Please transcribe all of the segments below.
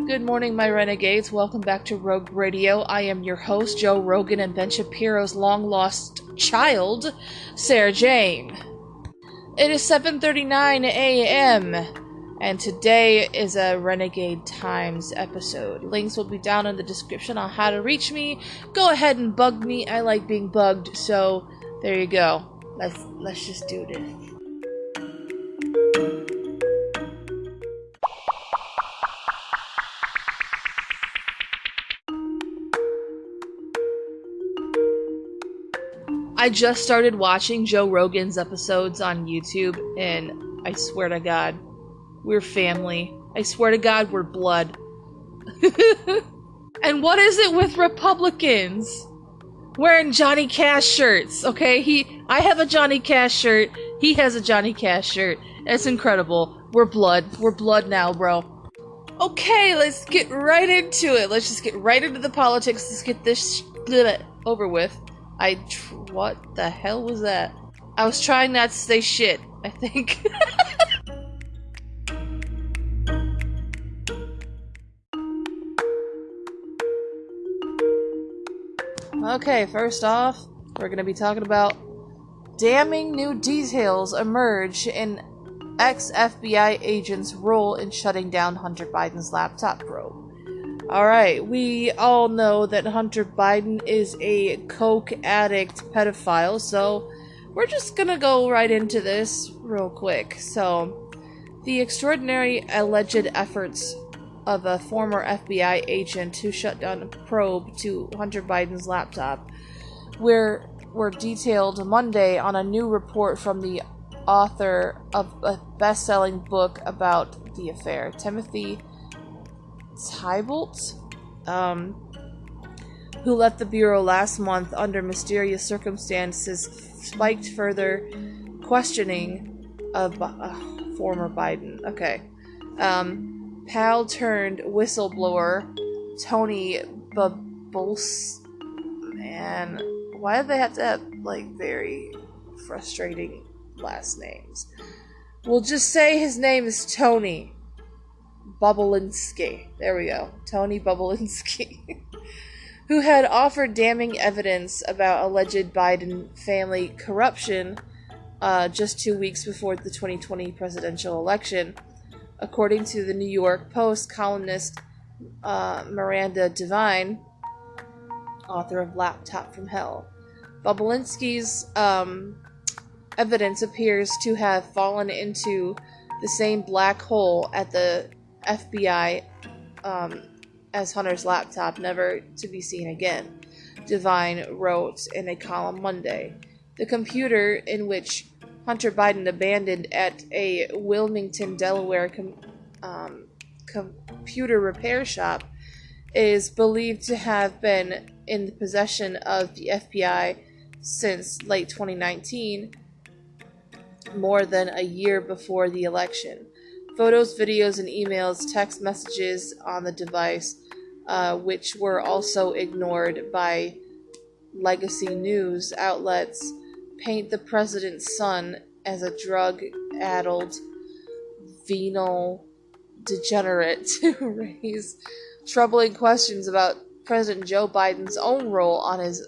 Good morning, my renegades. Welcome back to Rogue Radio. I am your host, Joe Rogan, and Ben Shapiro's long-lost child, Sarah Jane. It is 7:39 a.m., and today is a Renegade Times episode. Links will be down in the description on how to reach me. Go ahead and bug me. I like being bugged, so there you go. Let's just do this. I just started watching Joe Rogan's episodes on YouTube, and I swear to God, we're family. I swear to God, we're blood. And what is it with Republicans wearing Johnny Cash shirts? Okay, I have a Johnny Cash shirt. He has a Johnny Cash shirt. It's incredible. We're blood. We're blood now, bro. Okay, let's get right into it. Let's just get right into the politics. Let's get this over with. What the hell was that? I was trying not to say shit, I think. Okay, first off, we're gonna be talking about damning new details emerge in ex-FBI agent's role in shutting down Hunter Biden's laptop probe. Alright, we all know that Hunter Biden is a coke addict pedophile, so we're just gonna go right into this real quick. So, the extraordinary alleged efforts of a former FBI agent who shut down a probe to Hunter Biden's laptop were detailed Monday on a new report from the author of a best-selling book about the affair, Timothy Thibault, who left the Bureau last month under mysterious circumstances, spiked further questioning of former Biden. Okay. Pal turned whistleblower Tony Bubbles. Man, why do they have to have, very frustrating last names? We'll just say his name is Tony Bobulinski. There we go. Tony Bobulinski. Who had offered damning evidence about alleged Biden family corruption just 2 weeks before the 2020 presidential election. According to the New York Post columnist Miranda Devine, author of Laptop from Hell, Bobulinski's evidence appears to have fallen into the same black hole at the FBI as Hunter's laptop, never to be seen again, Devine wrote in a column Monday. The computer in which Hunter Biden abandoned at a Wilmington, Delaware computer repair shop is believed to have been in the possession of the FBI since late 2019, more than a year before the election. Photos, videos, and emails, text messages on the device, which were also ignored by legacy news outlets, paint the president's son as a drug-addled venal degenerate to raise troubling questions about President Joe Biden's own role on his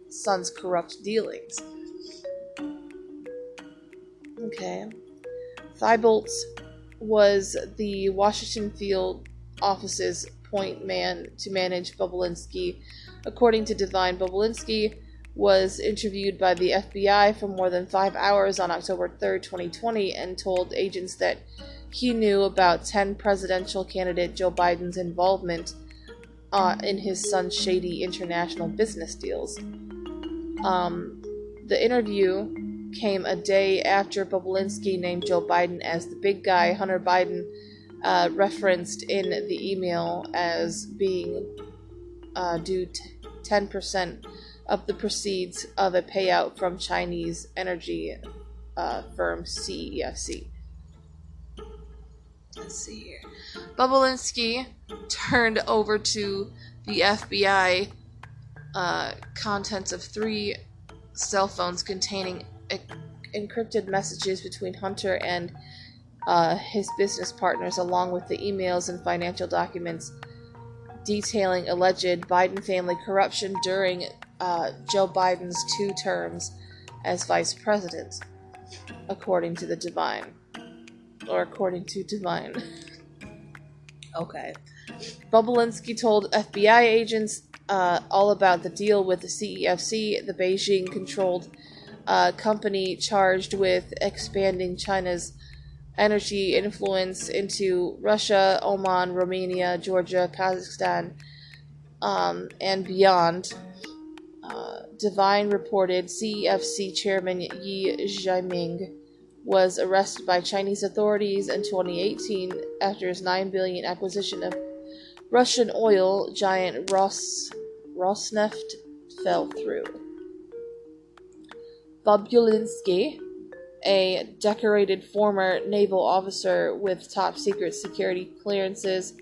son's corrupt dealings. Okay. Thibault was the Washington field office's point man to manage Bobulinski. According to Devine, Bobulinski was interviewed by the FBI for more than 5 hours on October 3rd, 2020, and told agents that he knew about 10 presidential candidate Joe Biden's involvement in his son's shady international business deals. The interview came a day after Bobulinski named Joe Biden as the big guy Hunter Biden referenced in the email as being due 10% of the proceeds of a payout from Chinese energy firm CEFC. Let's see here. Bobulinski turned over to the FBI contents of 3 cell phones containing encrypted messages between Hunter and his business partners, along with the emails and financial documents detailing alleged Biden family corruption during Joe Biden's 2 terms as vice president, according to Divine. Okay. Bobulinski told FBI agents all about the deal with the CEFC, the Beijing-controlled company charged with expanding China's energy influence into Russia, Oman, Romania, Georgia, Kazakhstan, and beyond. Divine reported CEFC chairman Yi Jiaming was arrested by Chinese authorities in 2018 after his $9 billion acquisition of Russian oil giant Rosneft fell through. Bobulinski, a decorated former naval officer with top-secret security clearances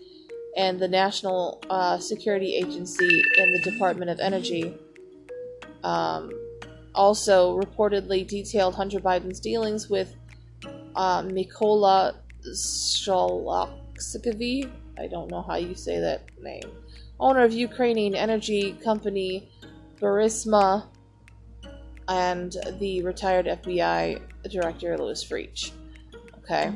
and the National Security Agency and the Department of Energy, also reportedly detailed Hunter Biden's dealings with Mykola Sholoksekovy, I don't know how you say that name, owner of Ukrainian energy company Burisma, and the retired FBI Director Louis Freach. Okay.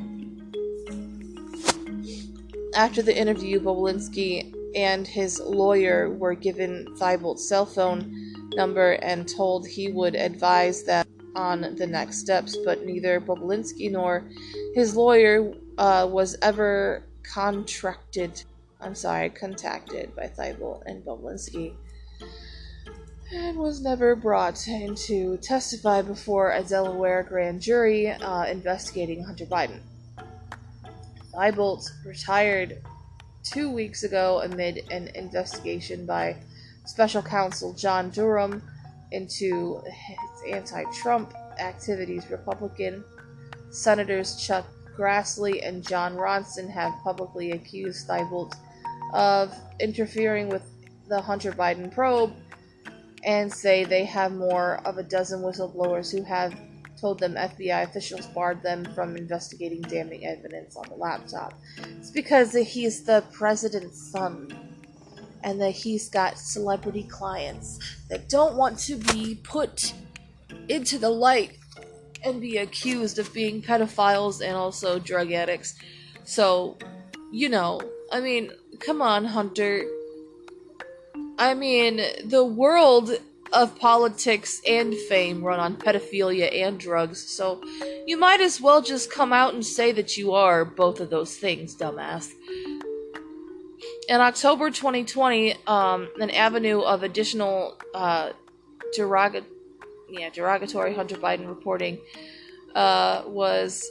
After the interview, Bobulinski and his lawyer were given Thibault's cell phone number and told he would advise them on the next steps, but neither Bobulinski nor his lawyer was ever contacted by Thibault and Bobulinski, and was never brought in to testify before a Delaware grand jury investigating Hunter Biden. Thibault retired 2 weeks ago amid an investigation by special counsel John Durham into his anti-Trump activities. Republican Senators Chuck Grassley and John Ronson have publicly accused Thibault of interfering with the Hunter Biden probe and say they have more of a dozen whistleblowers who have told them FBI officials barred them from investigating damning evidence on the laptop. It's because he's the president's son, and that he's got celebrity clients that don't want to be put into the light and be accused of being pedophiles and also drug addicts. So, come on, Hunter. The world of politics and fame run on pedophilia and drugs, so you might as well just come out and say that you are both of those things, dumbass. In October 2020, an avenue of additional derogatory Hunter Biden reporting was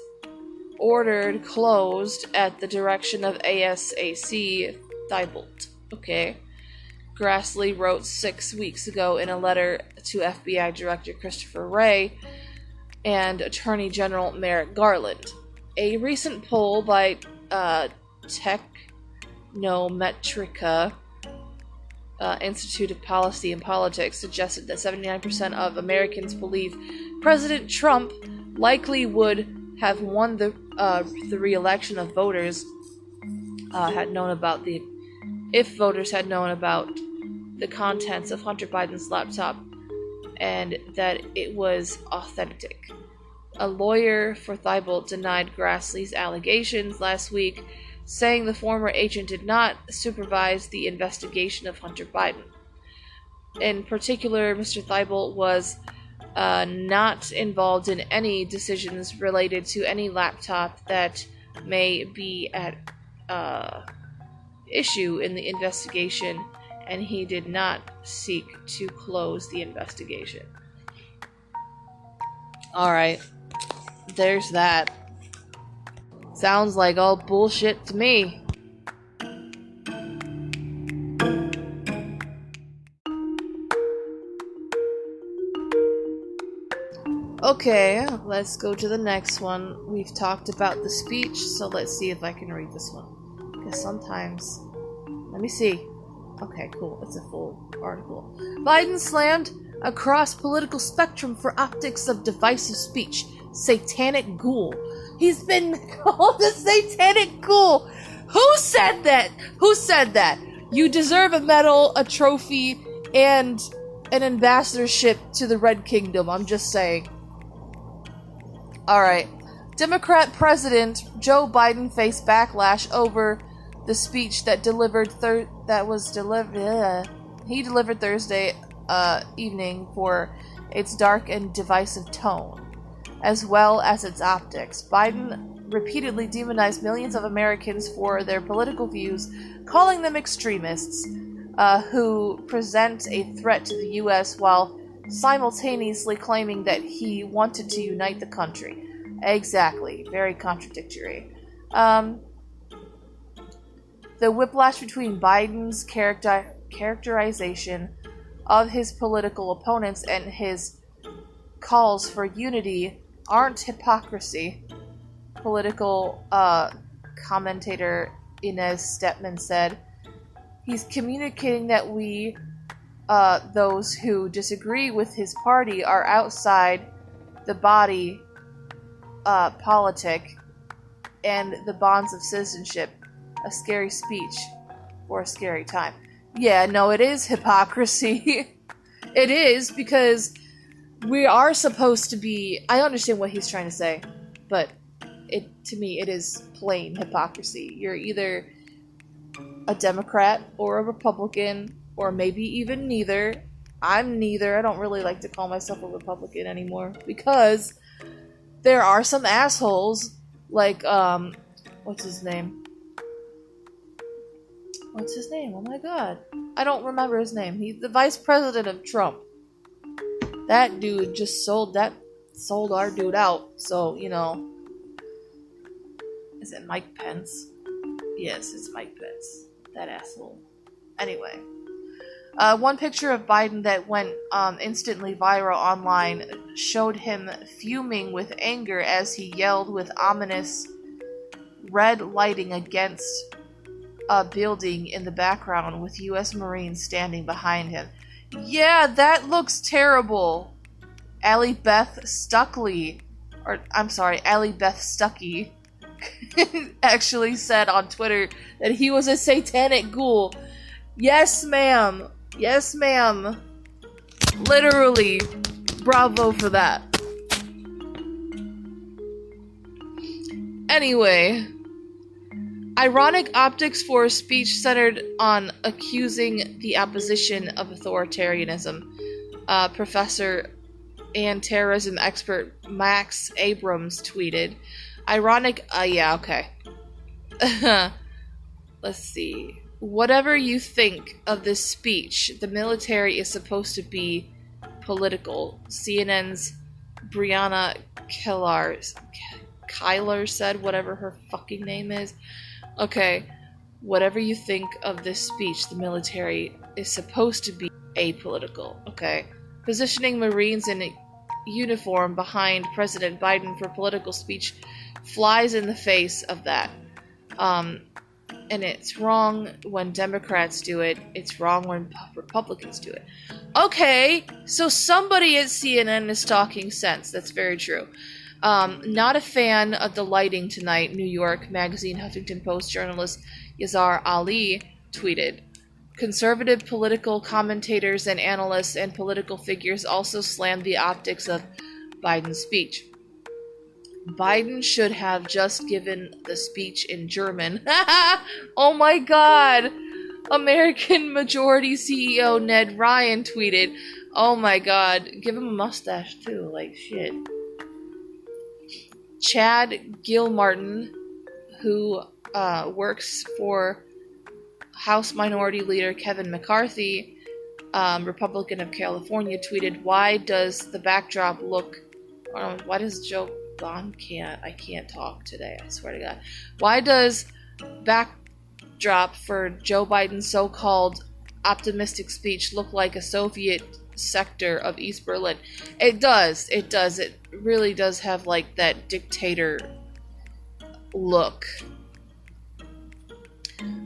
ordered closed at the direction of ASAC Thibault. Okay. Grassley wrote 6 weeks ago in a letter to FBI Director Christopher Wray and Attorney General Merrick Garland. A recent poll by Technometrica Institute of Policy and Politics suggested that 79% of Americans believe President Trump likely would have won the re-election if voters had known about the contents of Hunter Biden's laptop and that it was authentic. A lawyer for Thibault denied Grassley's allegations last week, saying the former agent did not supervise the investigation of Hunter Biden. In particular, Mr. Thibault was not involved in any decisions related to any laptop that may be at issue in the investigation, and he did not seek to close the investigation. Alright, there's that. Sounds like all bullshit to me. Okay, let's go to the next one. We've talked about the speech, so let's see if I can read this one. Because sometimes... Let me see. Okay, cool. It's a full article. Biden slammed across political spectrum for optics of divisive speech. satanic ghoul. He's been called a satanic ghoul. Who said that? Who said that? You deserve a medal, a trophy, and an ambassadorship to the Red Kingdom. I'm just saying. Alright. Democrat President Joe Biden faced backlash over the speech that he delivered Thursday evening for its dark and divisive tone, as well as its optics. Biden repeatedly demonized millions of Americans for their political views, calling them extremists who present a threat to the U.S. while simultaneously claiming that he wanted to unite the country. Exactly. Very contradictory. The whiplash between Biden's characterization of his political opponents and his calls for unity aren't hypocrisy, political commentator Inez Stepman said. He's communicating that we, those who disagree with his party, are outside the body politic and the bonds of citizenship. A scary speech for a scary time. Yeah, no, it is hypocrisy. It is, because we are supposed to be... I understand what he's trying to say, but to me, it is plain hypocrisy. You're either a Democrat or a Republican, or maybe even neither. I'm neither. I don't really like to call myself a Republican anymore, because there are some assholes, like, what's his name? What's his name? Oh my god. I don't remember his name. He's the vice president of Trump. That dude just sold our dude out. So, you know. Is it Mike Pence? Yes, it's Mike Pence. That asshole. Anyway. One picture of Biden that went instantly viral online showed him fuming with anger as he yelled with ominous red lighting against a building in the background with U.S. Marines standing behind him. Yeah, that looks terrible. Allie Beth Stuckey actually said on Twitter that he was a satanic ghoul. Yes, ma'am. Yes, ma'am. Literally. Bravo for that. Anyway. Ironic optics for a speech centered on accusing the opposition of authoritarianism. Professor and terrorism expert Max Abrams tweeted. Ironic, yeah, okay. Let's see. Whatever you think of this speech, the military is supposed to be political. CNN's Brianna Kyler said, whatever her fucking name is. Okay, whatever you think of this speech, the military is supposed to be apolitical, okay? Positioning Marines in a uniform behind President Biden for political speech flies in the face of that. And it's wrong when Democrats do it. It's wrong when Republicans do it. Okay, so somebody at CNN is talking sense. That's very true. Not a fan of the lighting tonight, New York Magazine Huffington Post journalist Yazar Ali tweeted. Conservative political commentators and analysts and political figures also slammed the optics of Biden's speech. Biden should have just given the speech in German. Oh my god! American Majority CEO Ned Ryan tweeted, oh my god, give him a mustache too, like shit. Chad Gilmartin, who works for House Minority Leader Kevin McCarthy, Republican of California, tweeted, why does the backdrop look... why does Joe... I can't talk today, I swear to God. Why does backdrop for Joe Biden's so-called optimistic speech look like a Soviet sector of East Berlin? It does. It really does have like that dictator look.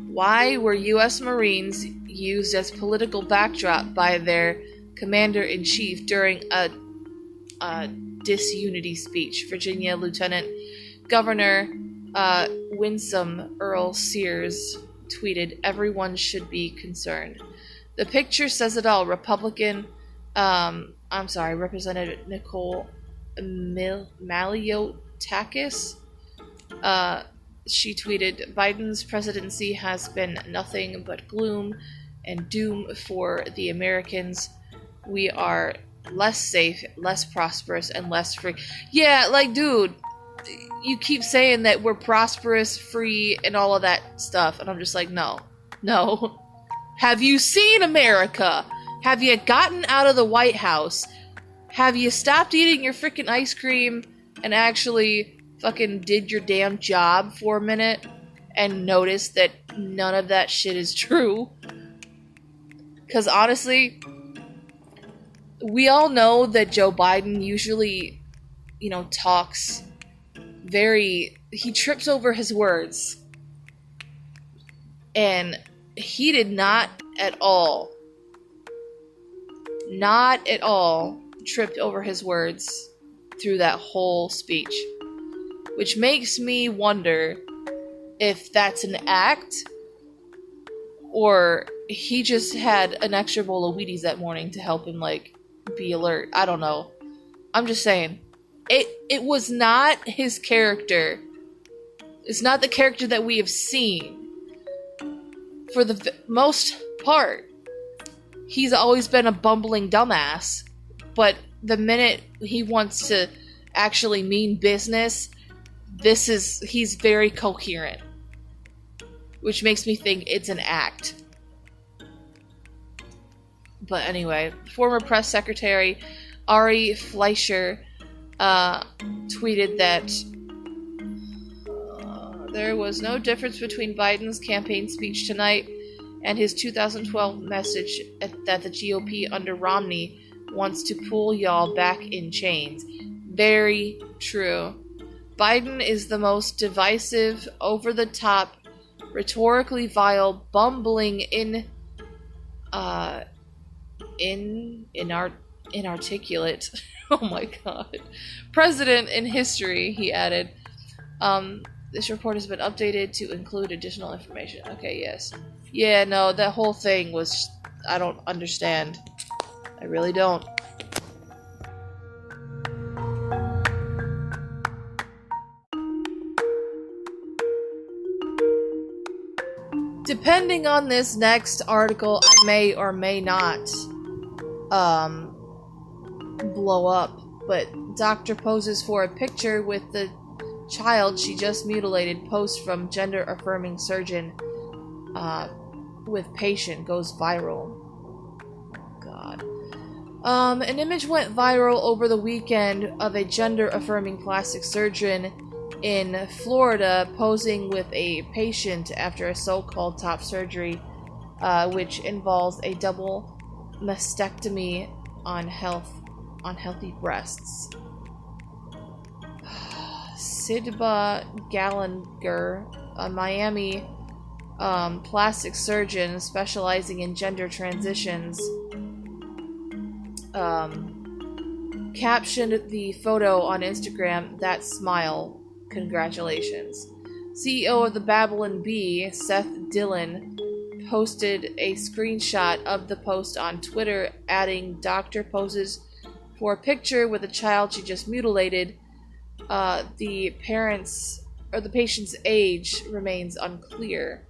Why were U.S. Marines used as political backdrop by their commander-in-chief during a disunity speech. Virginia Lieutenant Governor Winsome Earl Sears tweeted, "Everyone should be concerned." The picture says it all. Representative Nicole Maliotakis. She tweeted, "Biden's presidency has been nothing but gloom and doom for the Americans. We are less safe, less prosperous, and less free." Yeah, like, dude, you keep saying that we're prosperous, free, and all of that stuff, and I'm just like, no. Have you seen America? Have you gotten out of the White House? Have you stopped eating your freaking ice cream and actually fucking did your damn job for a minute and noticed that none of that shit is true? Because honestly, we all know that Joe Biden usually, talks he trips over his words. And he did not at all tripped over his words through that whole speech. Which makes me wonder if that's an act or he just had an extra bowl of Wheaties that morning to help him, be alert. I don't know. I'm just saying. It was not his character. It's not the character that we have seen. For the most part, he's always been a bumbling dumbass. But the minute he wants to actually mean business, he's very coherent. Which makes me think it's an act. But anyway, former press secretary Ari Fleischer tweeted that there was no difference between Biden's campaign speech tonight and his 2012 message that the GOP under Romney wants to pull y'all back in chains. Very true. Biden is the most divisive, over-the-top, rhetorically vile, bumbling, inarticulate, oh my god, president in history, he added. This report has been updated to include additional information. Okay, yes. Yeah, no, that whole thing was... I don't understand. I really don't. Depending on this next article, I may or may not blow up. But doctor poses for a picture with the child she just mutilated. Post from gender-affirming surgeon with patient goes viral. God. An image went viral over the weekend of a gender-affirming plastic surgeon in Florida posing with a patient after a so-called top surgery, which involves a double mastectomy on healthy breasts. Sidba Gallagher, a Miami plastic surgeon specializing in gender transitions, captioned the photo on Instagram, "That smile, congratulations." CEO of the Babylon Bee, Seth Dillon, posted a screenshot of the post on Twitter, adding, "Doctor poses for a picture with a child she just mutilated. The patient's age remains unclear."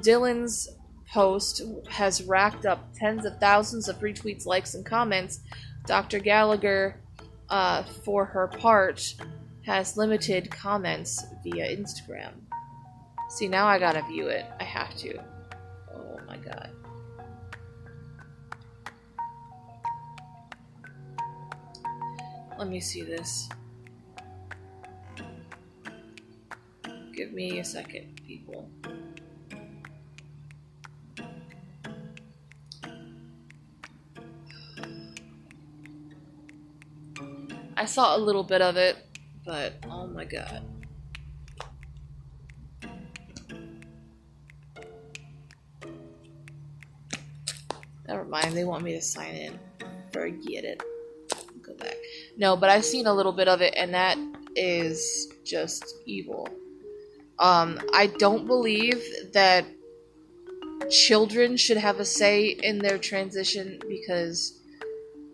Dillon's post has racked up tens of thousands of retweets, likes, and comments. Dr. Gallagher, for her part, has limited comments via Instagram. See, now I gotta view it. I have to. Oh my god. Let me see this. Give me a second, people. I saw a little bit of it, but oh my god. Never mind, they want me to sign in. Forget it. Go back. No, but I've seen a little bit of it, and that is just evil. I don't believe that children should have a say in their transition, because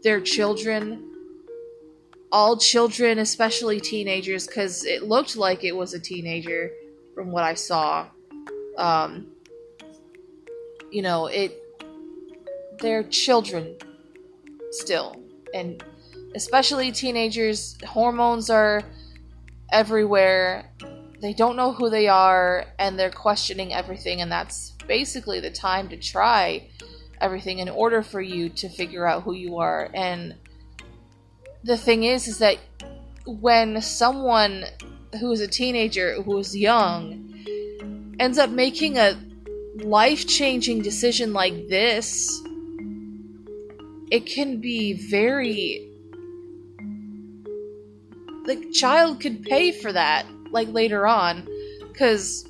they're children. All children, especially teenagers, because it looked like it was a teenager from what I saw. They're children still. And especially teenagers, hormones are everywhere. They don't know who they are, and they're questioning everything, and that's basically the time to try everything in order for you to figure out who you are. And the thing is that when someone who is a teenager, who is young, ends up making a life-changing decision like this, it can be very... The child could pay for that, like, later on, because,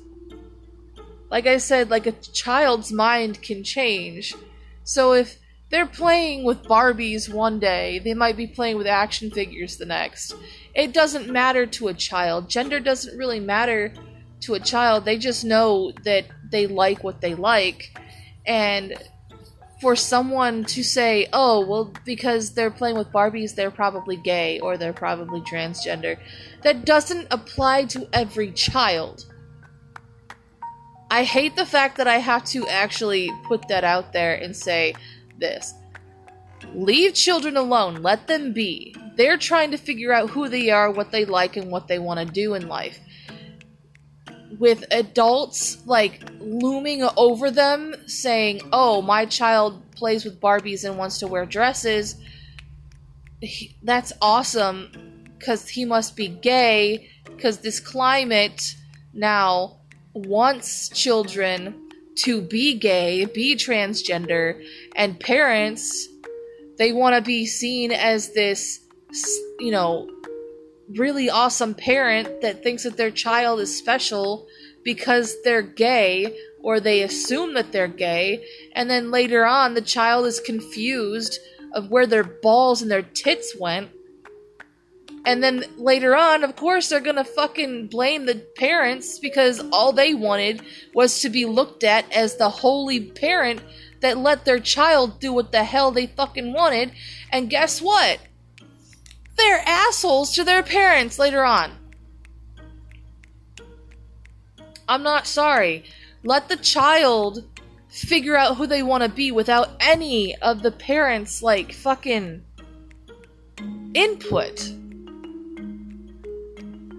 like I said, like, a child's mind can change. So if they're playing with Barbies one day, they might be playing with action figures the next. It doesn't matter to a child. Gender doesn't really matter to a child. They just know that they like what they like. And for someone to say, oh, well, because they're playing with Barbies, they're probably gay, or they're probably transgender, that doesn't apply to every child. I hate the fact that I have to actually put that out there and say this. Leave children alone. Let them be. They're trying to figure out who they are, what they like, and what they want to do in life. With adults, like, looming over them, saying, oh, my child plays with Barbies and wants to wear dresses, that's awesome, because he must be gay, because this climate now wants children to be gay, be transgender, and parents, they want to be seen as this, really awesome parent that thinks that their child is special because they're gay, or they assume that they're gay, and then later on the child is confused of where their balls and their tits went, and then later on, of course, they're gonna fucking blame the parents because all they wanted was to be looked at as the holy parent that let their child do what the hell they fucking wanted, and guess what? They're assholes to their parents later on. I'm not sorry. Let the child figure out who they want to be without any of the parents, like, fucking input.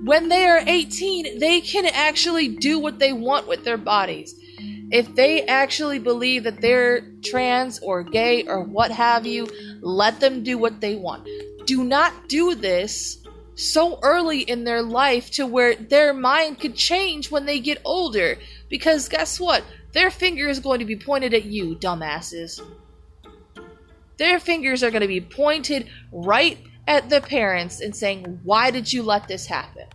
When they are 18, they can actually do what they want with their bodies. If they actually believe that they're trans or gay or what have you, let them do what they want. Do not do this so early in their life to where their mind could change when they get older. Because guess what? Their finger is going to be pointed at you, dumbasses. Their fingers are going to be pointed right at the parents and saying, why did you let this happen?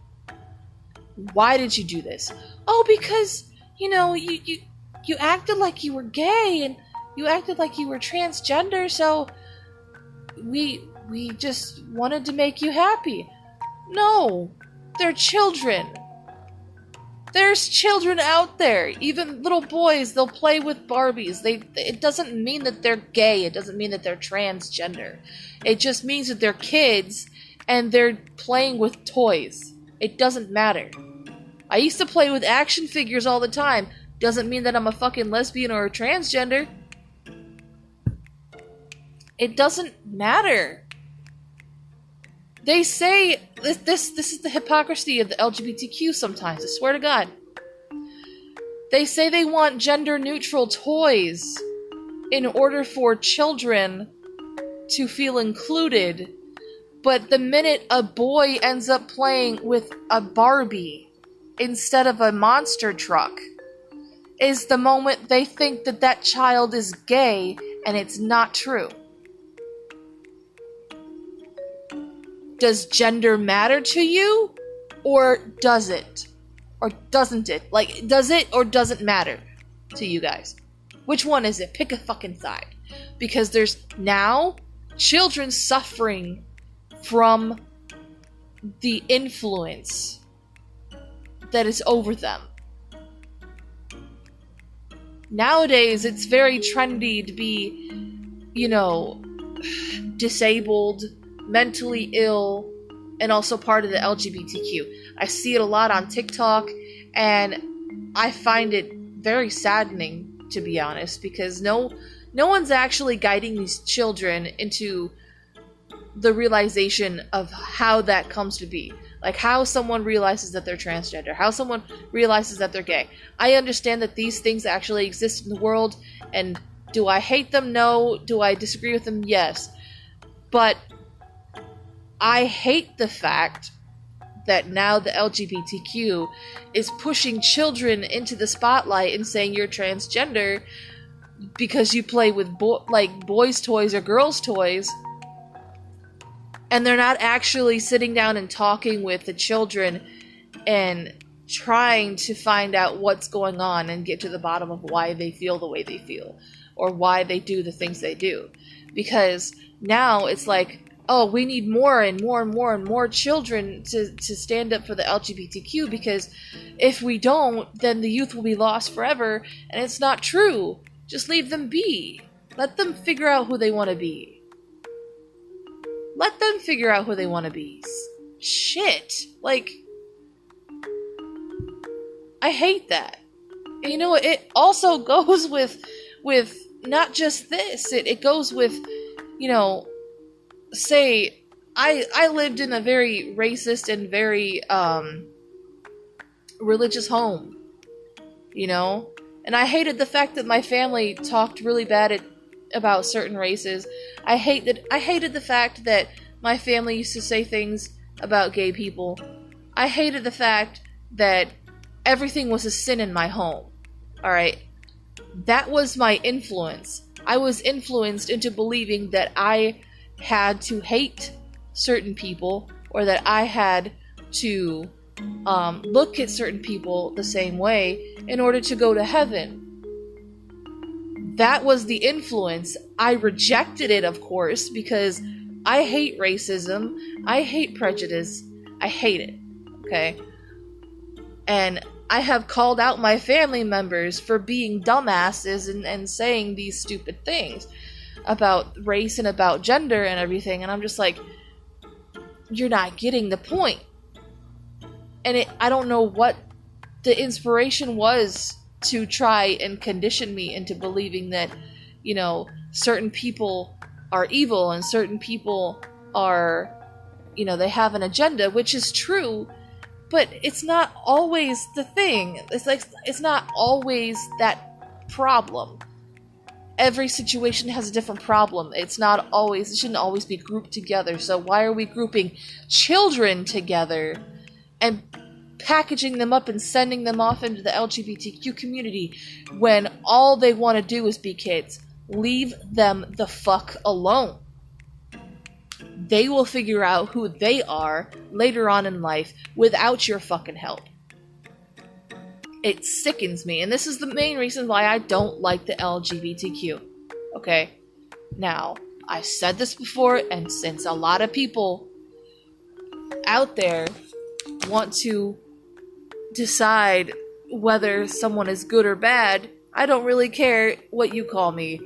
Why did you do this? Oh, because, you acted like you were gay and you acted like you were transgender, so we just wanted to make you happy. No, they're children. There's children out there. Even little boys, they'll play with Barbies. It doesn't mean that they're gay. It doesn't mean that they're transgender. It just means that they're kids and they're playing with toys. It doesn't matter. I used to play with action figures all the time. Doesn't mean that I'm a fucking lesbian or a transgender. It doesn't matter. They say this is the hypocrisy of the LGBTQ sometimes, I swear to God. They say they want gender-neutral toys in order for children to feel included, but the minute a boy ends up playing with a Barbie instead of a monster truck is the moment they think that that child is gay, and it's not true. Does gender matter to you? Or does it? Or doesn't it? Like, does it or doesn't matter to you guys? Which one is it? Pick a fucking side. Because there's now children suffering from the influence that is over them. Nowadays, it's very trendy to be, disabled, mentally ill, and also part of the LGBTQ. I see it a lot on TikTok, and I find it very saddening, to be honest, because no one's actually guiding these children into the realization of how that comes to be. Like how someone realizes that they're transgender, how someone realizes that they're gay. I understand that these things actually exist in the world, and do I hate them? No. Do I disagree with them? Yes. But I hate the fact that now the LGBTQ is pushing children into the spotlight and saying you're transgender because you play with boys' toys or girls' toys. And they're not actually sitting down and talking with the children and trying to find out what's going on and get to the bottom of why they feel the way they feel or why they do the things they do. Because now it's like, oh, we need more and more and more and more children to stand up for the LGBTQ, because if we don't, then the youth will be lost forever, and it's not true. Just leave them be. Let them figure out who they want to be. Let them figure out who they want to be. Shit. Like, I hate that. And it also goes with not just this. It goes with, say, I lived in a very racist and very religious home, and I hated the fact that my family talked really bad about certain races. I hated the fact that my family used to say things about gay people. I hated the fact that everything was a sin in my home. Alright? That was my influence. I was influenced into believing that I had to hate certain people, or that I had to look at certain people the same way in order to go to heaven. That was the influence. I rejected it, of course, because I hate racism. I hate prejudice. I hate it. Okay? And I have called out my family members for being dumbasses and saying these stupid things about race and about gender and everything. And I'm just like, you're not getting the point. And I don't know what the inspiration was to try and condition me into believing that, certain people are evil and certain people are, they have an agenda, which is true, but it's not always the thing. It's not always that problem. Every situation has a different problem. It shouldn't always be grouped together. So why are we grouping children together and packaging them up and sending them off into the LGBTQ community when all they want to do is be kids? Leave them the fuck alone. They will figure out who they are later on in life without your fucking help. It sickens me, and this is the main reason why I don't like the LGBTQ. Okay? Now, I've said this before, and since a lot of people out there want to decide whether someone is good or bad, I don't really care what you call me.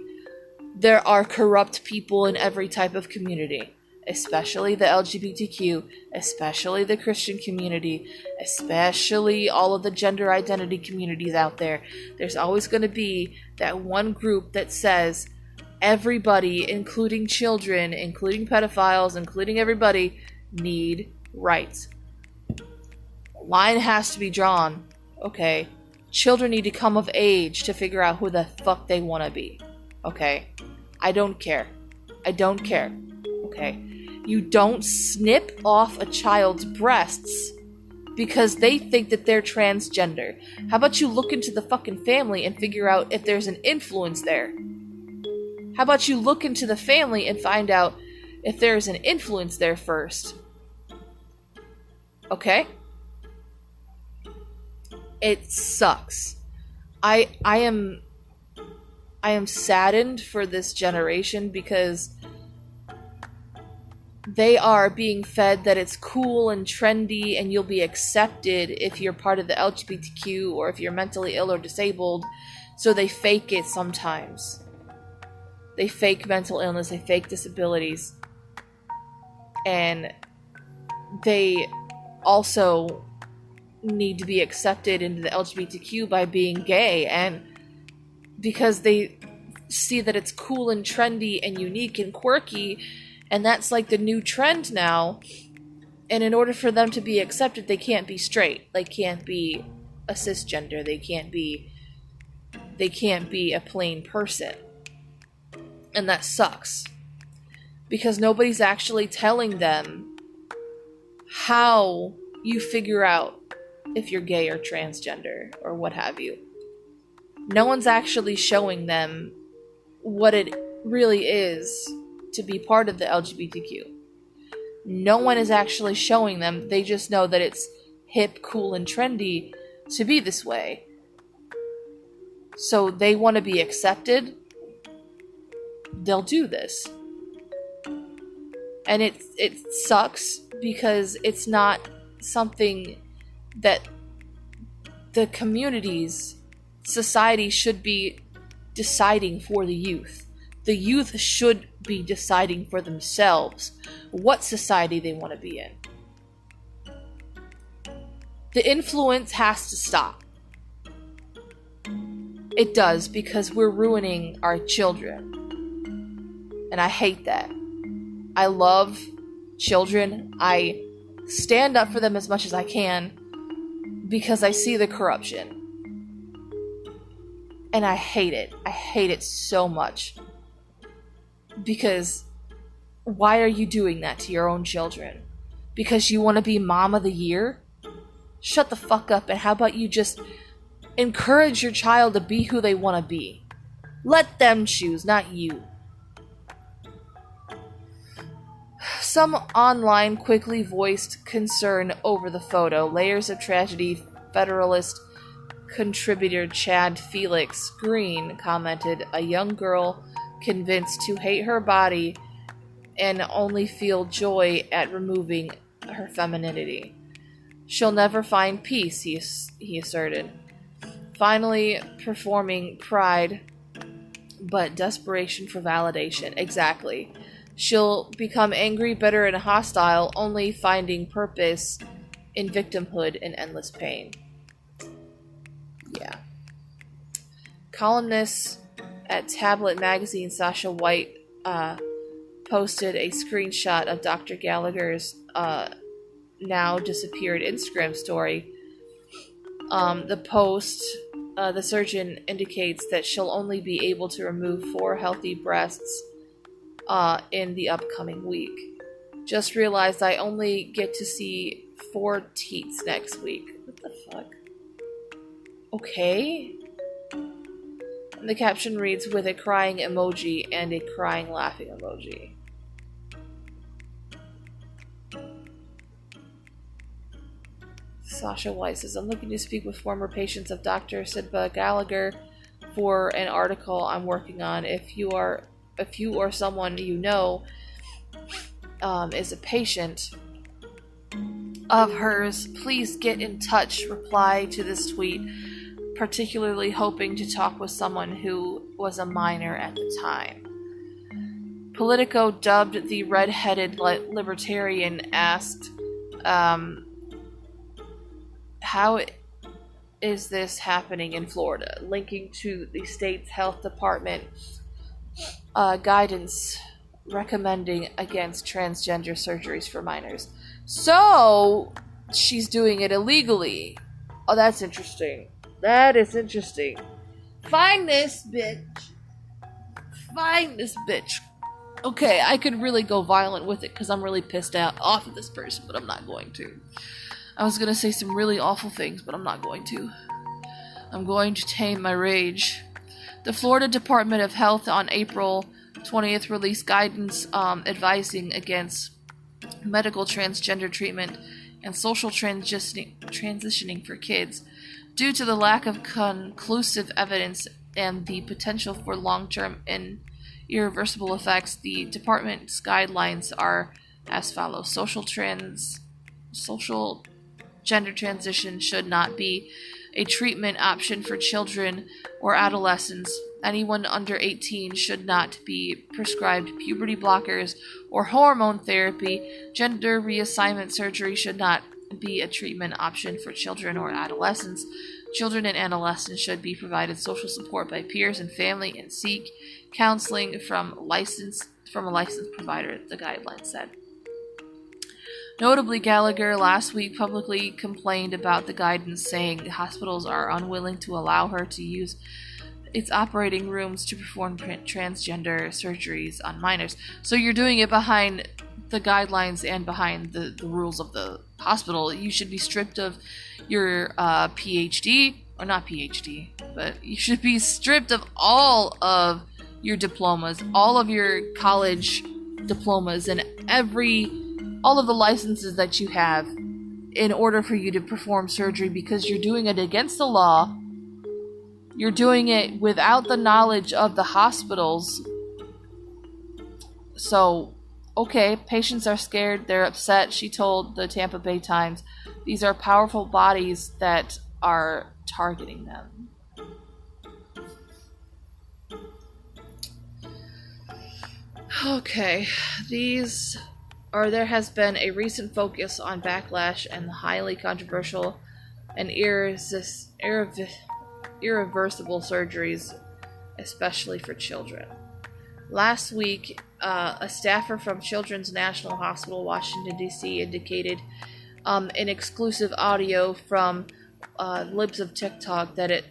There are corrupt people in every type of community, especially the LGBTQ, especially the Christian community, especially all of the gender identity communities out there. There's always going to be that one group that says everybody, including children, including pedophiles, including everybody, need rights. Line has to be drawn. Okay, children need to come of age to figure out who the fuck they want to be. Okay, I don't care. Okay, you don't snip off a child's breasts because they think that they're transgender. How about you look into the fucking family and figure out if there's an influence there? How about you look into the family and find out if there's an influence there first? Okay? It sucks. I am saddened for this generation because they are being fed that it's cool and trendy and you'll be accepted if you're part of the LGBTQ or if you're mentally ill or disabled. So they fake it sometimes. They fake mental illness, they fake disabilities. And they also need to be accepted into the LGBTQ by being gay, and because they see that it's cool and trendy and unique and quirky, and that's like the new trend now. And in order for them to be accepted, they can't be straight. They can't be a cisgender. They can't be a plain person. And that sucks. Because nobody's actually telling them how you figure out if you're gay or transgender or what have you. No one's actually showing them what it really is to be part of the LGBTQ. No one is actually showing them. They just know that it's hip, cool, and trendy to be this way. So they want to be accepted. They'll do this. And it sucks because it's not something that the communities, society should be deciding for the youth. The youth should be deciding for themselves what society they want to be in. The influence has to stop. It does, because we're ruining our children. And I hate that. I love children. I stand up for them as much as I can because I see the corruption. And I hate it. I hate it so much. Because why are you doing that to your own children? Because you want to be mom of the year? Shut the fuck up, and how about you just encourage your child to be who they want to be? Let them choose, not you. Some online quickly voiced concern over the photo. Layers of tragedy. Federalist contributor Chad Felix Green commented, a young girl convinced to hate her body and only feel joy at removing her femininity. She'll never find peace, he asserted. Finally performing pride, but desperation for validation. Exactly. She'll become angry, bitter, and hostile, only finding purpose in victimhood and endless pain. Yeah. Columnist at Tablet Magazine, Sasha White, posted a screenshot of Dr. Gallagher's now disappeared Instagram story. The post, the surgeon indicates that she'll only be able to remove 4 healthy breasts in the upcoming week. Just realized I only get to see 4 teats next week. What the fuck? Okay. And the caption reads, with a crying emoji and a crying laughing emoji. Sasha White says, I'm looking to speak with former patients of Dr. Sidba Gallagher for an article I'm working on. If you or someone you know is a patient of hers, please get in touch. Reply to this tweet, particularly hoping to talk with someone who was a minor at the time. Politico, dubbed the red-headed libertarian, asked, how is this happening in Florida? Linking to the state's health department guidance recommending against transgender surgeries for minors. So, she's doing it illegally. Oh, that's interesting. That is interesting. Find this bitch. Find this bitch. Okay, I could really go violent with it because I'm really pissed off of this person, but I'm not going to. I was going to say some really awful things, but I'm not going to. I'm going to tame my rage. The Florida Department of Health on April 20th released guidance advising against medical transgender treatment and social transitioning for kids. Due to the lack of conclusive evidence and the potential for long-term and irreversible effects, the department's guidelines are as follows. Social gender transition should not be a treatment option for children or adolescents. Anyone under 18 should not be prescribed puberty blockers or hormone therapy. Gender reassignment surgery should not be a treatment option for children or adolescents. Children and adolescents should be provided social support by peers and family and seek counseling from a licensed provider, the guidelines said. Notably, Gallagher last week publicly complained about the guidance, saying hospitals are unwilling to allow her to use its operating rooms to perform transgender surgeries on minors. So you're doing it behind the guidelines and behind the rules of the hospital. You should be stripped of your PhD, or not PhD, but you should be stripped of all of your diplomas, all of your college diplomas, and all of the licenses that you have in order for you to perform surgery, because you're doing it against the law. You're doing it without the knowledge of the hospitals. So, okay, patients are scared, they're upset, she told the Tampa Bay Times. These are powerful bodies that are targeting them. Okay, there has been a recent focus on backlash and highly controversial and irreversible surgeries, especially for children. Last week, a staffer from Children's National Hospital, Washington, D.C. indicated in exclusive audio from Libs of TikTok that it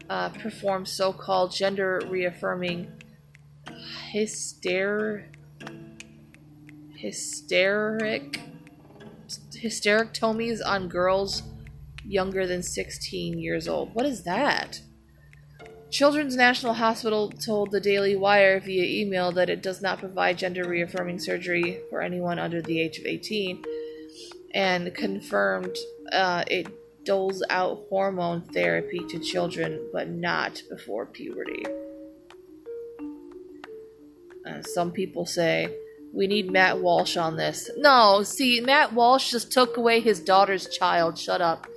performs so-called gender-reaffirming hysterectomies on girls younger than 16 years old. What is that? Children's National Hospital told the Daily Wire via email that it does not provide gender-reaffirming surgery for anyone under the age of 18, and confirmed it doles out hormone therapy to children, but not before puberty. Some people say, we need Matt Walsh on this. No, see, Matt Walsh just took away his daughter's child. Shut up.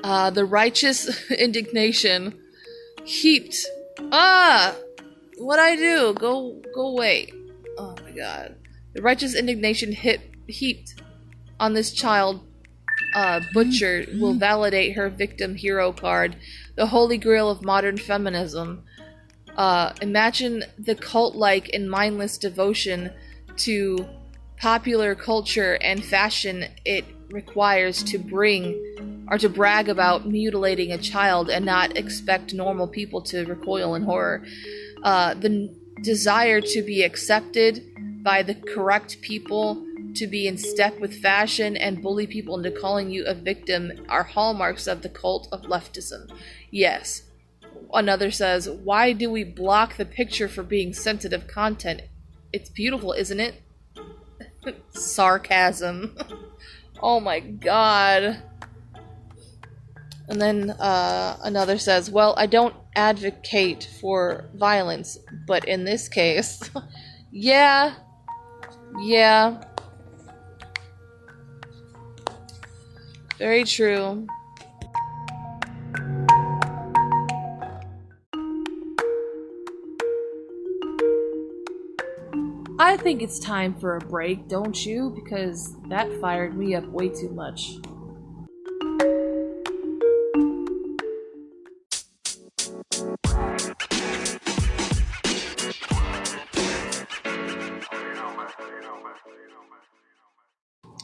The righteous indignation heaped. What'd I do? Go away. Oh my god. The righteous indignation heaped on this child butcher will validate her victim hero card, the holy grail of modern feminism. Imagine the cult-like and mindless devotion to popular culture and fashion it requires to brag about mutilating a child and not expect normal people to recoil in horror. The desire to be accepted by the correct people, to be in step with fashion, and bully people into calling you a victim are hallmarks of the cult of leftism. Yes. Another says, why do we block the picture for being sensitive content? It's beautiful, isn't it? Sarcasm. Oh my god. And then another says, well, I don't advocate for violence, but in this case, yeah. Very true. I think it's time for a break, don't you? Because that fired me up way too much.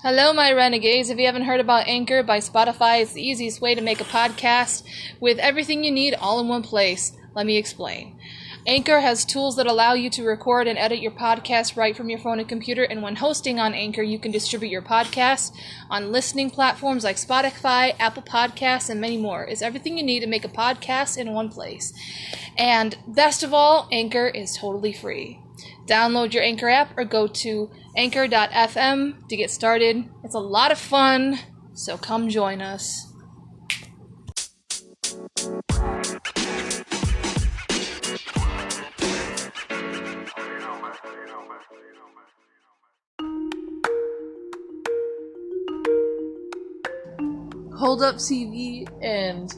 Hello, my renegades. If you haven't heard about Anchor by Spotify, it's the easiest way to make a podcast with everything you need all in one place. Let me explain. Anchor has tools that allow you to record and edit your podcast right from your phone and computer, and when hosting on Anchor, you can distribute your podcast on listening platforms like Spotify, Apple Podcasts, and many more. It's everything you need to make a podcast in one place. And best of all, Anchor is totally free. Download your Anchor app or go to anchor.fm to get started. It's a lot of fun, so come join us. hold up TV and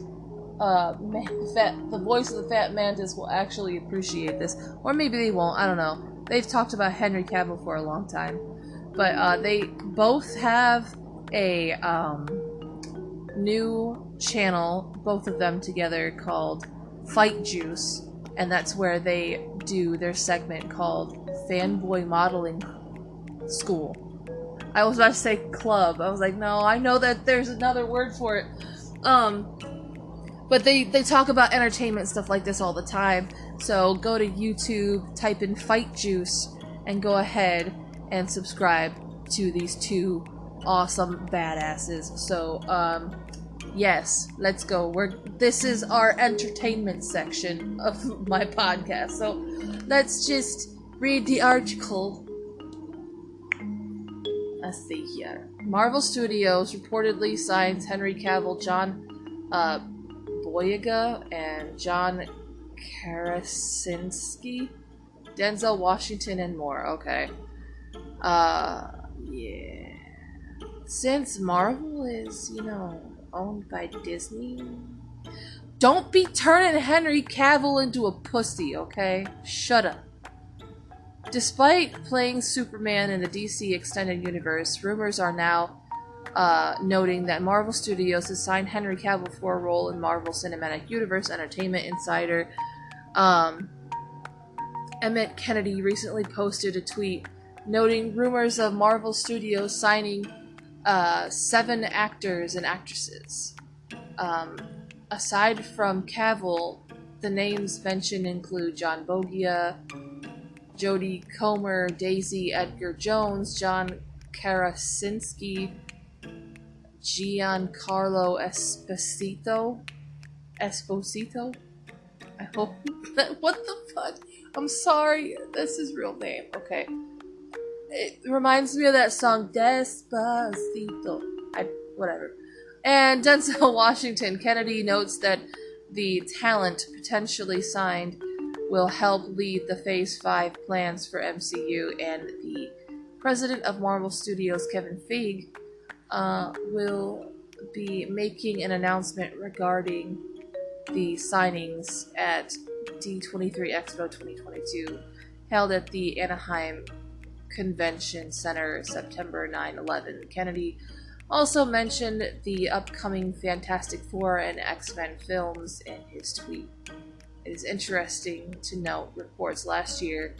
the voice of the Fat Mantis will actually appreciate this. Or maybe they won't, I don't know. They've talked about Henry Cavill for a long time. But they both have a new channel, both of them together, called Fight Juice. And that's where they do their segment called Fanboy Modeling School. I was about to say club. I was like, no, I know that there's another word for it. But they talk about entertainment stuff like this all the time. So go to YouTube, type in Fight Juice, and go ahead and subscribe to these two awesome badasses. So, yes, let's go. This is our entertainment section of my podcast. So let's just read the article. Let's see here. Marvel Studios reportedly signs Henry Cavill, John Boyega, and John Krasinski, Denzel Washington, and more. Okay. Yeah. Since Marvel is, owned by Disney, don't be turning Henry Cavill into a pussy, okay? Shut up. Despite playing Superman in the DC Extended Universe, rumors are now noting that Marvel Studios has signed Henry Cavill for a role in Marvel Cinematic Universe. Entertainment Insider Emmett Kennedy recently posted a tweet noting rumors of Marvel Studios signing 7 actors and actresses. Aside from Cavill, the names mentioned include John Boyega, Jodie Comer, Daisy Edgar Jones, John Krasinski, Giancarlo Esposito? I hope that. What the fuck? I'm sorry. That's his real name. Okay. It reminds me of that song, Despacito. Whatever. And Denzel Washington. Kennedy notes that the talent potentially signed will help lead the Phase 5 plans for MCU, and the president of Marvel Studios, Kevin Feige, will be making an announcement regarding the signings at D23 Expo 2022, held at the Anaheim Convention Center September 9-11. Kennedy also mentioned the upcoming Fantastic Four and X-Men films in his tweet. It is interesting to note reports last year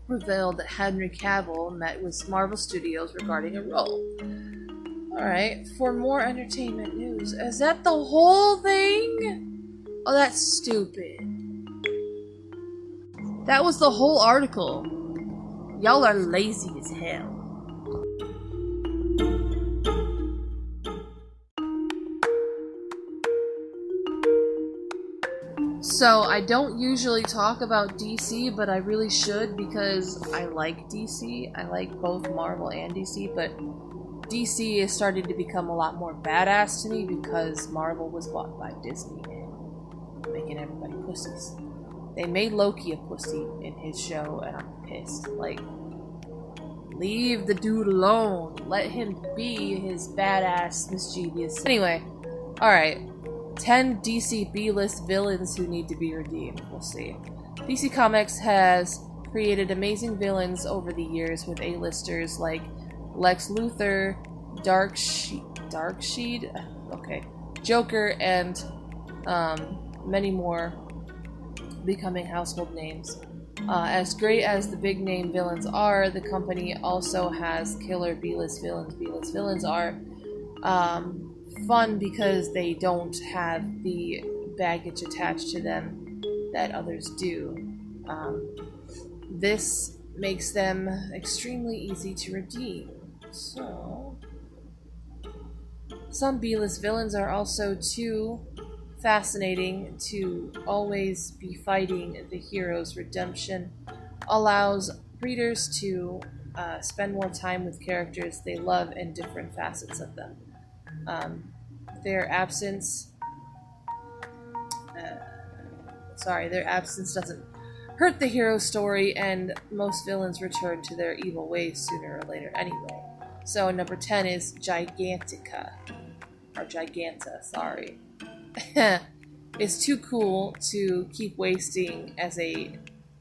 revealed that Henry Cavill met with Marvel Studios regarding a role. Alright, for more entertainment news. Is that the whole thing? Oh, that's stupid. That was the whole article. Y'all are lazy as hell. So, I don't usually talk about DC, but I really should because I like DC. I like both Marvel and DC, but DC is starting to become a lot more badass to me because Marvel was bought by Disney and making everybody pussies. They made Loki a pussy in his show, and I'm pissed. Like, leave the dude alone. Let him be his badass, mischievous. Anyway, alright. 10 DC B-list villains who need to be redeemed. We'll see. DC Comics has created amazing villains over the years with A-listers like Lex Luthor, Darkseid, okay, Joker, and many more becoming household names. As great as the big name villains are, the company also has killer B-list villains. B-list villains are fun because they don't have the baggage attached to them that others do. This makes them extremely easy to redeem. So, some B-list villains are also too fascinating to always be fighting the hero's redemption. Allows readers to spend more time with characters they love and different facets of them. Their absence doesn't hurt the hero's story, and most villains return to their evil ways sooner or later anyway. So number 10 is Gigantica. or Giganta, sorry, is too cool to keep wasting as a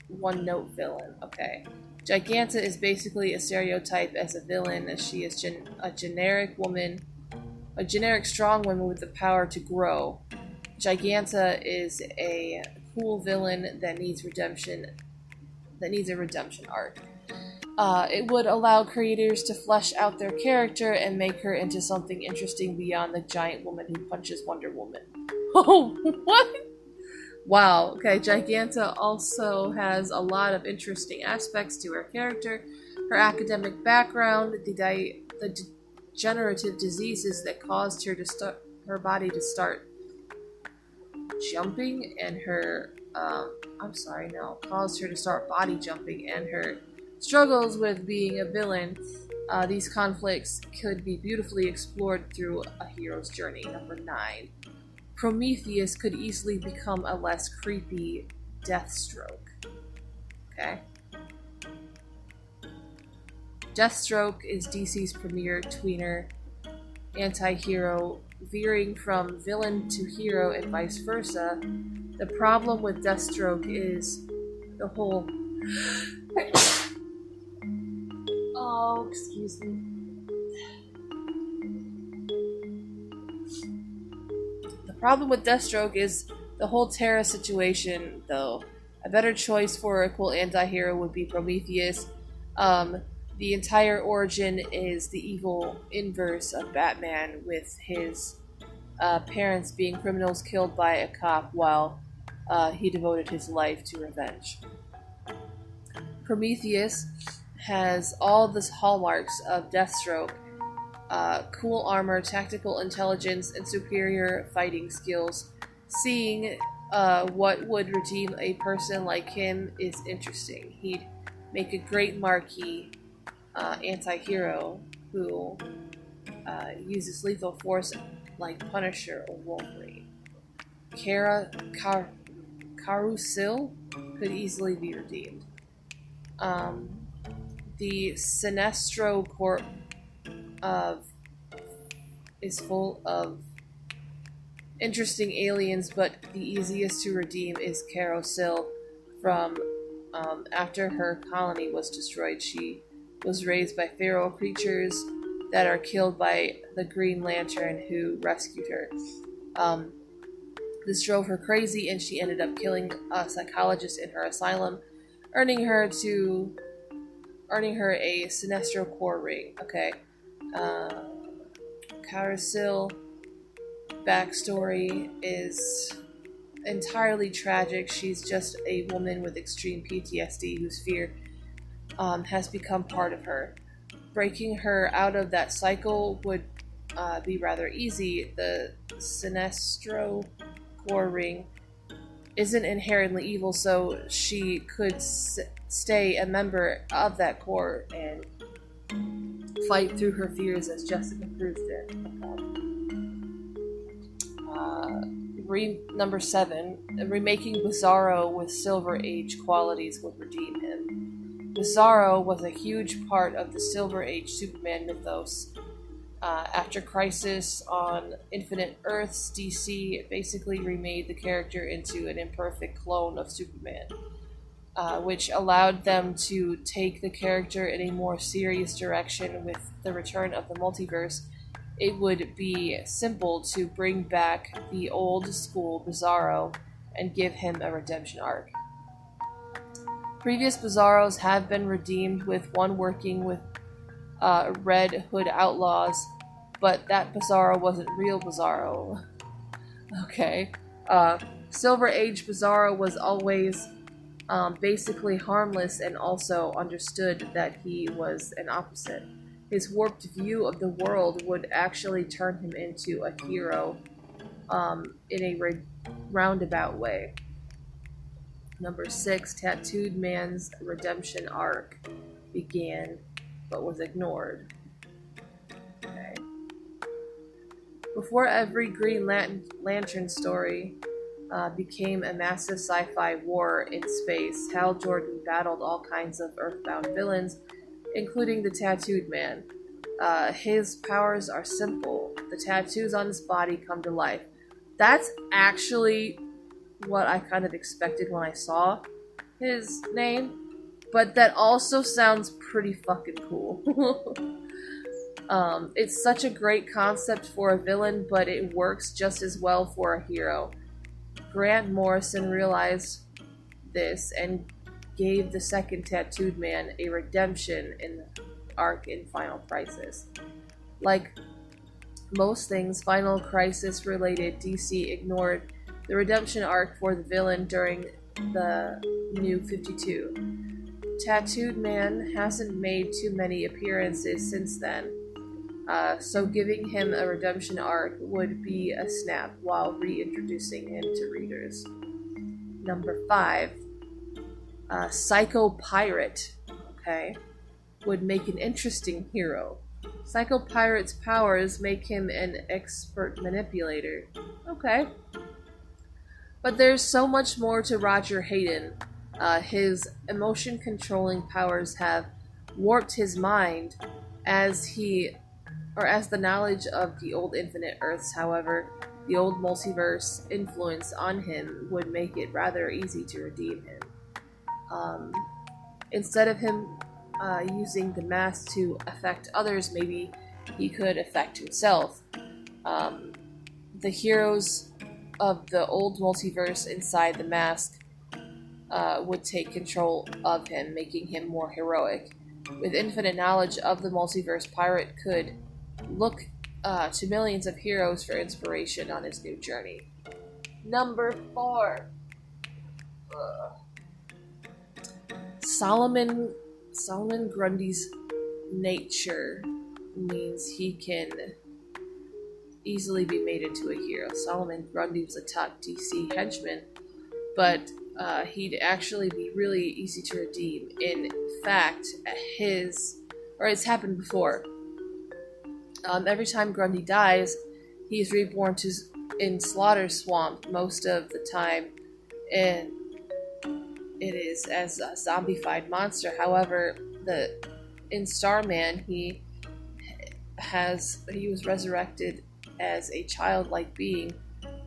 one-note villain. Okay. Giganta is basically a stereotype as a villain, as she is a generic woman, a generic strong woman with the power to grow. Giganta is a cool villain that needs redemption, that needs a redemption arc. It would allow creators to flesh out their character and make her into something interesting beyond the giant woman who punches Wonder Woman. Oh, what? Wow, okay, Giganta also has a lot of interesting aspects to her character, her academic background, the degenerative diseases that caused her body to start jumping, and caused her to start body jumping, and her struggles with being a villain. These conflicts could be beautifully explored through a hero's journey. Number 9. Prometheus could easily become a less creepy Deathstroke. Okay. Deathstroke is DC's premier tweener anti-hero, veering from villain to hero and vice versa. The problem with Deathstroke is the whole... Oh, excuse me. The problem with Deathstroke is the whole Terra situation, though. A better choice for a cool anti-hero would be Prometheus. The entire origin is the evil inverse of Batman, with his parents being criminals killed by a cop while he devoted his life to revenge. Prometheus has all the hallmarks of Deathstroke: cool armor, tactical intelligence, and superior fighting skills. Seeing what would redeem a person like him is interesting. He'd make a great marquee anti-hero who uses lethal force like Punisher or Wolverine. Carousel could easily be redeemed. The Sinestro Corp is full of interesting aliens, but the easiest to redeem is Carousel. From after her colony was destroyed, she was raised by feral creatures that are killed by the Green Lantern who rescued her. This drove her crazy, and she ended up killing a psychologist in her asylum, earning her a Sinestro Corps ring. Okay. Carousel backstory is entirely tragic. She's just a woman with extreme PTSD whose fear has become part of her. Breaking her out of that cycle would be rather easy. The Sinestro Corps ring isn't inherently evil, so she could stay a member of that corps and fight through her fears, as Jessica Cruz did. Number 7, remaking Bizarro with Silver Age qualities would redeem him. Bizarro was a huge part of the Silver Age Superman mythos. After Crisis on Infinite Earths, DC basically remade the character into an imperfect clone of Superman, which allowed them to take the character in a more serious direction. With the return of the multiverse, it would be simple to bring back the old school Bizarro and give him a redemption arc. Previous Bizarros have been redeemed, with one working with Red Hood Outlaws, but that Bizarro wasn't real Bizarro. Okay. Silver Age Bizarro was always basically harmless, and also understood that he was an opposite. His warped view of the world would actually turn him into a hero in a roundabout way. Number 6, Tattooed Man's redemption arc began, but was ignored. Okay. Before every Green Lantern story became a massive sci-fi war in space, Hal Jordan battled all kinds of Earthbound villains, including the Tattooed Man. His powers are simple. The tattoos on his body come to life. That's actually what I kind of expected when I saw his name, but that also sounds pretty fucking cool. It's such a great concept for a villain, but it works just as well for a hero. Grant Morrison realized this and gave the second tattooed man a redemption in the arc in Final Crisis. Like most things Final Crisis related, DC ignored the redemption arc for the villain during the New 52. Tattooed Man hasn't made too many appearances since then, so giving him a redemption arc would be a snap while reintroducing him to readers. Number 5. Psycho Pirate, okay, would make an interesting hero. Psycho Pirate's powers make him an expert manipulator. Okay. But there's so much more to Roger Hayden. His emotion-controlling powers have warped his mind as the knowledge of the old Infinite Earths, however, the old multiverse influence on him would make it rather easy to redeem him. Instead of him using the mask to affect others, maybe he could affect himself. The heroes of the old multiverse inside the mask would take control of him, making him more heroic. With infinite knowledge of the multiverse, Pirate could look to millions of heroes for inspiration on his new journey. Number 4. Solomon Grundy's nature means he can easily be made into a hero. Solomon Grundy was a top DC henchman, but he'd actually be really easy to redeem. In fact, it's happened before. Every time Grundy dies, he's reborn in Slaughter Swamp most of the time, and it is as a zombified monster. However, in Starman, he was resurrected as a childlike being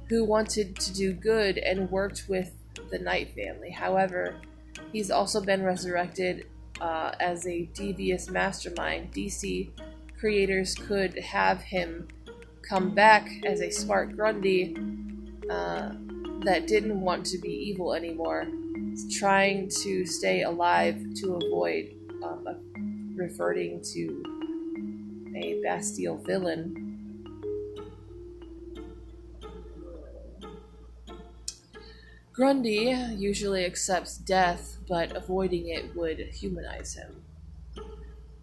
who wanted to do good and worked with the Knight family. However, he's also been resurrected as a devious mastermind. DC creators could have him come back as a smart Grundy that didn't want to be evil anymore, trying to stay alive to avoid reverting to a Bastille villain. Grundy usually accepts death, but avoiding it would humanize him.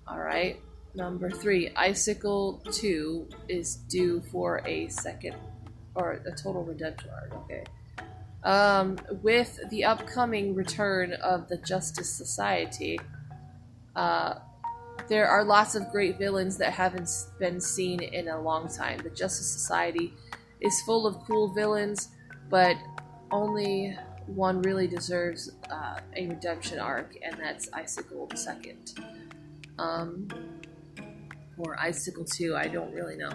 Alright, number 3. Icicle 2 is due for a total redemption arc, okay. With the upcoming return of the Justice Society, there are lots of great villains that haven't been seen in a long time. The Justice Society is full of cool villains, but only one really deserves a redemption arc, and that's Icicle 2nd. Or Icicle 2, I don't really know.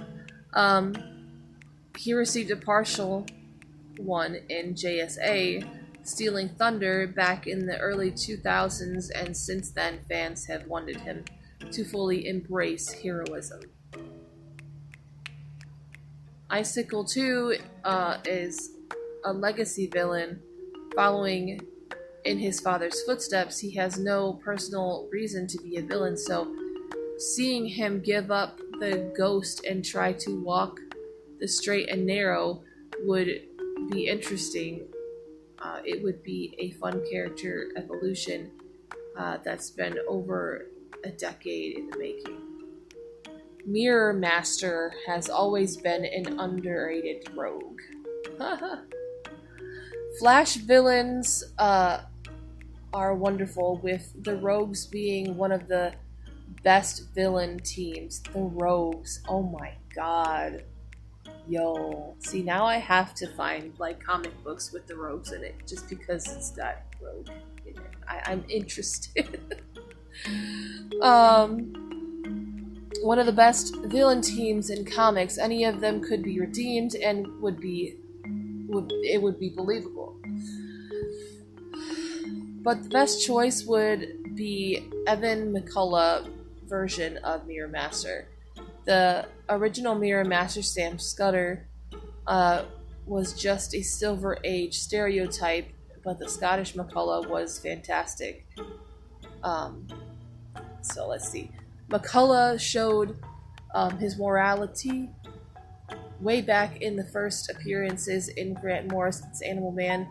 He received a partial one in JSA, Stealing Thunder, back in the early 2000s, and since then fans have wanted him to fully embrace heroism. Icicle 2 is a legacy villain. Following in his father's footsteps, he has no personal reason to be a villain, so seeing him give up the ghost and try to walk the straight and narrow would be interesting. It would be a fun character evolution that's been over a decade in the making. Mirror Master has always been an underrated rogue. Flash villains are wonderful, with the Rogues being one of the best villain teams. The Rogues, oh my god. Yo. See, now I have to find, like, comic books with the Rogues in it, just because it's got Rogue in it. I'm interested. one of the best villain teams in comics. Any of them could be redeemed and it would be believable. But the best choice would be Evan McCullough version of Mirror Master. The original Mirror Master, Sam Scudder, was just a Silver Age stereotype, but the Scottish McCullough was fantastic. So let's see. McCullough showed his morality way back in the first appearances in Grant Morrison's Animal Man.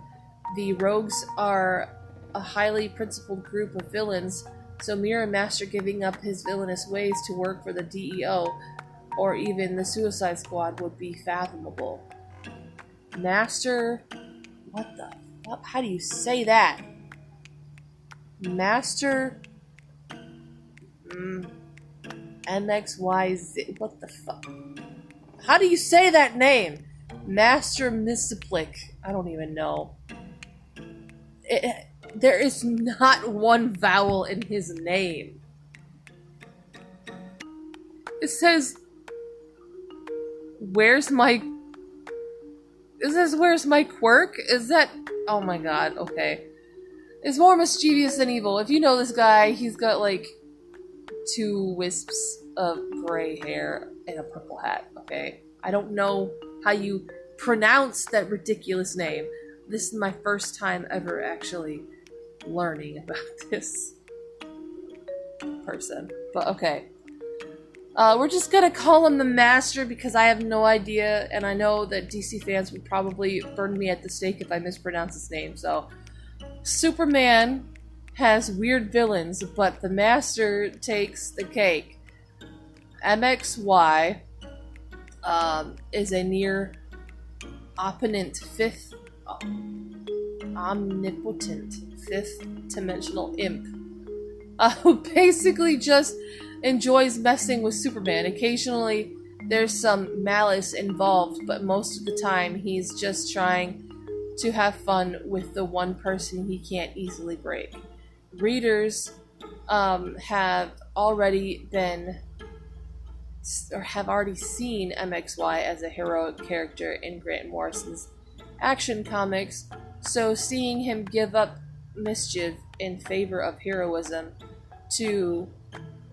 The Rogues are a highly principled group of villains, so Mirror Master giving up his villainous ways to work for the DEO or even the Suicide Squad would be fathomable. Master... what the fuck? How do you say that? Master... MXYZ... what the fuck? How do you say that name? Master Misaplik. I don't even know. There is not one vowel in his name. It says... where's my... it says, where's my quirk? Is that... oh my god, okay. It's more mischievous than evil. If you know this guy, he's got like 2 wisps of gray hair and a purple hat, okay? I don't know how you pronounce that ridiculous name. This is my first time ever actually learning about this person. But okay. We're just gonna call him the Master because I have no idea, and I know that DC fans would probably burn me at the stake if I mispronounce his name, so... Superman has weird villains, but the Master takes the cake. MXY is a near omnipotent fifth dimensional imp who basically just enjoys messing with Superman. Occasionally there's some malice involved, but most of the time he's just trying to have fun with the one person he can't easily break. Readers have already seen MXY as a heroic character in Grant Morrison's Action Comics, so seeing him give up mischief in favor of heroism to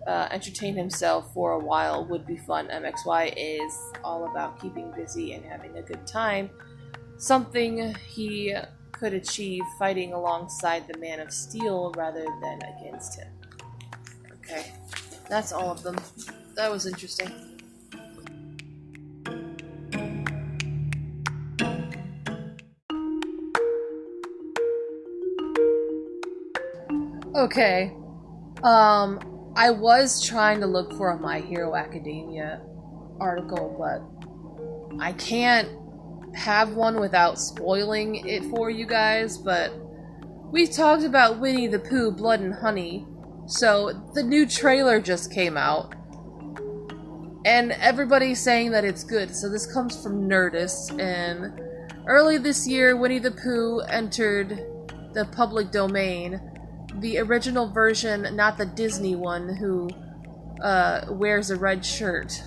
entertain himself for a while would be fun. MXY is all about keeping busy and having a good time, something he could achieve fighting alongside the Man of Steel rather than against him. Okay, that's all of them. That was interesting. Okay, I was trying to look for a My Hero Academia article, but I can't have one without spoiling it for you guys, but we talked about Winnie the Pooh, Blood and Honey, so the new trailer just came out, and everybody's saying that it's good, so this comes from Nerdist, and early this year, Winnie the Pooh entered the public domain. The original version, not the Disney one, who wears a red shirt.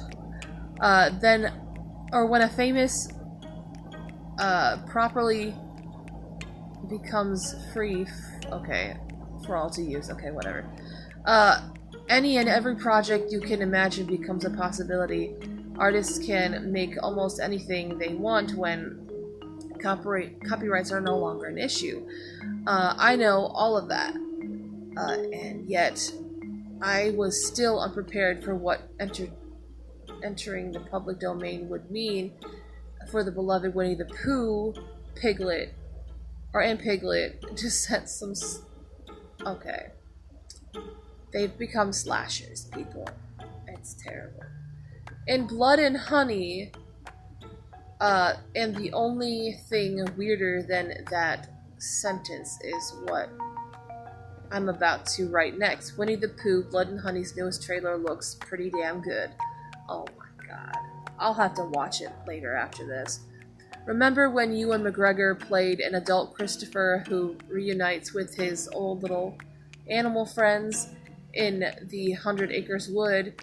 When a famous properly becomes free, for all to use, whatever. Any and every project you can imagine becomes a possibility. Artists can make almost anything they want when copyrights are no longer an issue. I know all of that. And yet, I was still unprepared for what entering the public domain would mean for the beloved Winnie the Pooh, Piglet, to set some... okay. They've become slashers, people. It's terrible. In Blood and Honey, and the only thing weirder than that sentence is what I'm about to write next. Winnie the Pooh, Blood and Honey's newest trailer looks pretty damn good. Oh my god. I'll have to watch it later after this. Remember when Ewan McGregor played an adult Christopher who reunites with his old little animal friends in the 100 Acres Wood?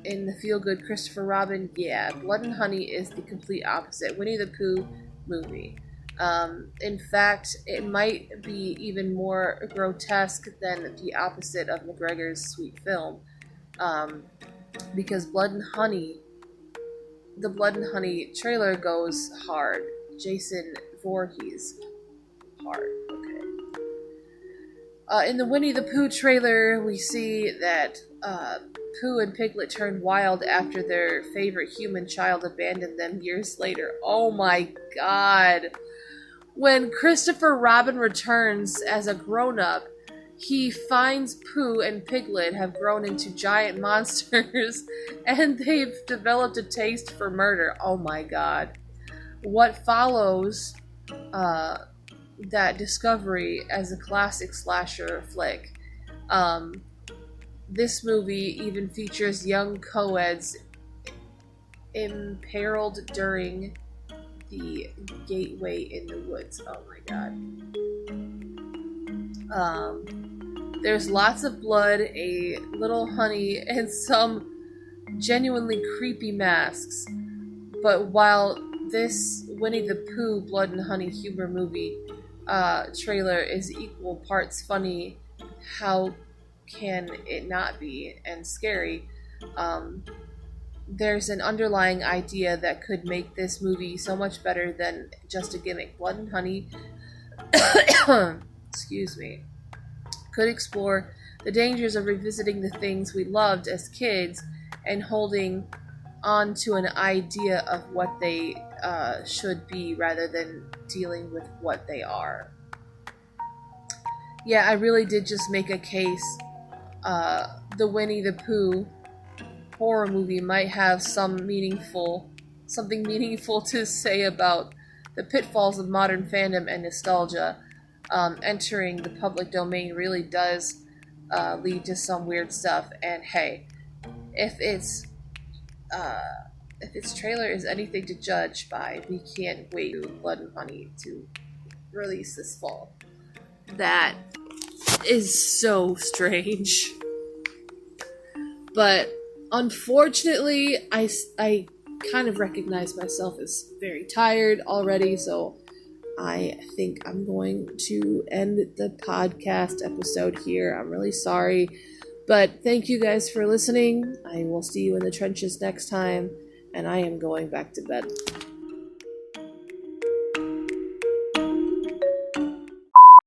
in the feel-good Christopher Robin, yeah, Blood and Honey is the complete opposite. Winnie the Pooh movie. In fact, it might be even more grotesque than the opposite of McGregor's sweet film, because the Blood and Honey trailer goes hard. Jason Voorhees hard. Okay. In the Winnie the Pooh trailer, we see that Pooh and Piglet turned wild after their favorite human child abandoned them years later. Oh my god. When Christopher Robin returns as a grown-up, he finds Pooh and Piglet have grown into giant monsters and they've developed a taste for murder. Oh my god. What follows that discovery as a classic slasher flick? This movie even features young co-eds imperiled during the gateway in the woods. Oh my god. There's lots of blood, a little honey, and some genuinely creepy masks. But while this Winnie the Pooh Blood and Honey humor movie trailer is equal parts funny, how can it not be, and scary, there's an underlying idea that could make this movie so much better than just a gimmick. Blood and Honey excuse me, could explore the dangers of revisiting the things we loved as kids and holding on to an idea of what they should be rather than dealing with what they are. Yeah, I really did just make a case. The Winnie the Pooh horror movie might have something meaningful to say about the pitfalls of modern fandom and nostalgia. Entering the public domain really does lead to some weird stuff. And hey, if its trailer is anything to judge by, we can't wait for Blood and Honey to release this fall. That is so strange. But unfortunately, I kind of recognize myself as very tired already, so I think I'm going to end the podcast episode here. I'm really sorry, but thank you guys for listening. I will see you in the trenches next time, and I am going back to bed.